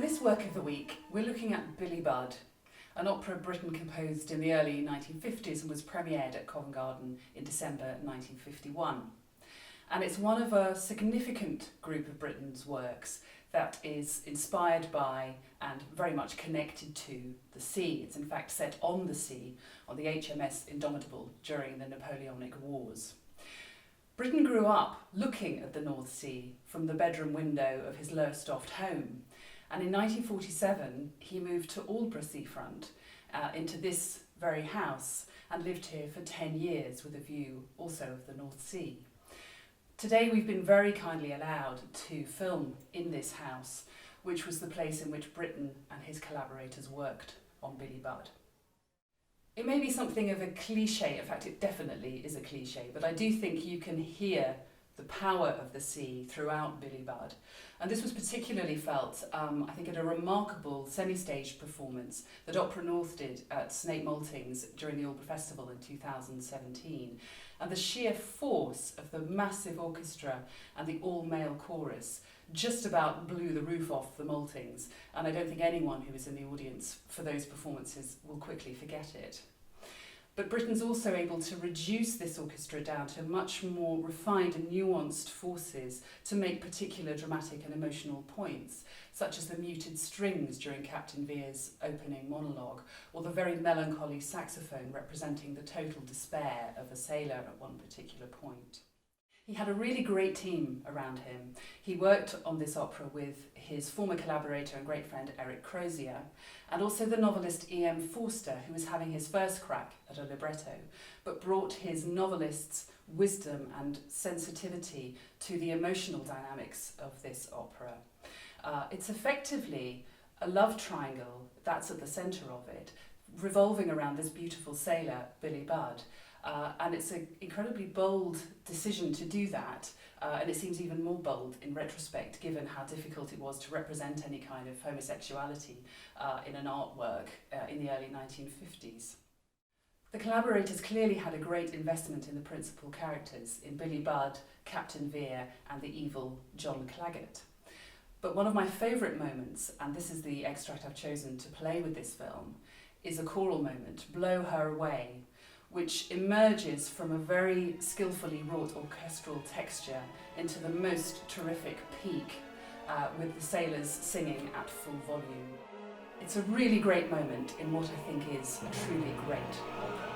this work of the week, we're looking at Billy Budd, an opera Britten composed in the early 1950s and was premiered at Covent Garden in December 1951. And it's one of a significant group of Britten's works that is inspired by and very much connected to the sea. It's in fact set on the sea, on the HMS Indomitable during the Napoleonic Wars. Britten grew up looking at the North Sea from the bedroom window of his Lowestoft home. And in 1947, he moved to Aldeburgh seafront into this very house and lived here for 10 years with a view also of the North Sea. Today we've been very kindly allowed to film in this house, which was the place in which Britten and his collaborators worked on Billy Budd. It may be something of a cliche, in fact it definitely is a cliche, but I do think you can hear the power of the sea throughout Billy Budd. And this was particularly felt, I think, at a remarkable semi-staged performance that Opera North did at Snape Maltings during the Aldeburgh Festival in 2017. And the sheer force of the massive orchestra and the all-male chorus just about blew the roof off the Maltings. And I don't think anyone who was in the audience for those performances will quickly forget it. But Britten's also able to reduce this orchestra down to much more refined and nuanced forces to make particular dramatic and emotional points, such as the muted strings during Captain Vere's opening monologue, or the very melancholy saxophone representing the total despair of a sailor at one particular point. He had a really great team around him. He worked on this opera with his former collaborator and great friend Eric Crozier, and also the novelist E.M. Forster, who was having his first crack at a libretto, but brought his novelist's wisdom and sensitivity to the emotional dynamics of this opera. It's effectively a love triangle that's at the centre of it, revolving around this beautiful sailor, Billy Budd. And it's an incredibly bold decision to do that, and it seems even more bold in retrospect given how difficult it was to represent any kind of homosexuality in an artwork in the early 1950s. The collaborators clearly had a great investment in the principal characters, in Billy Budd, Captain Vere and the evil John Claggart. But one of my favourite moments, and this is the extract I've chosen to play with this film, is a choral moment, Blow Her Away, which emerges from a very skillfully wrought orchestral texture into the most terrific peak, with the sailors singing at full volume. It's a really great moment in what I think is a truly great opera.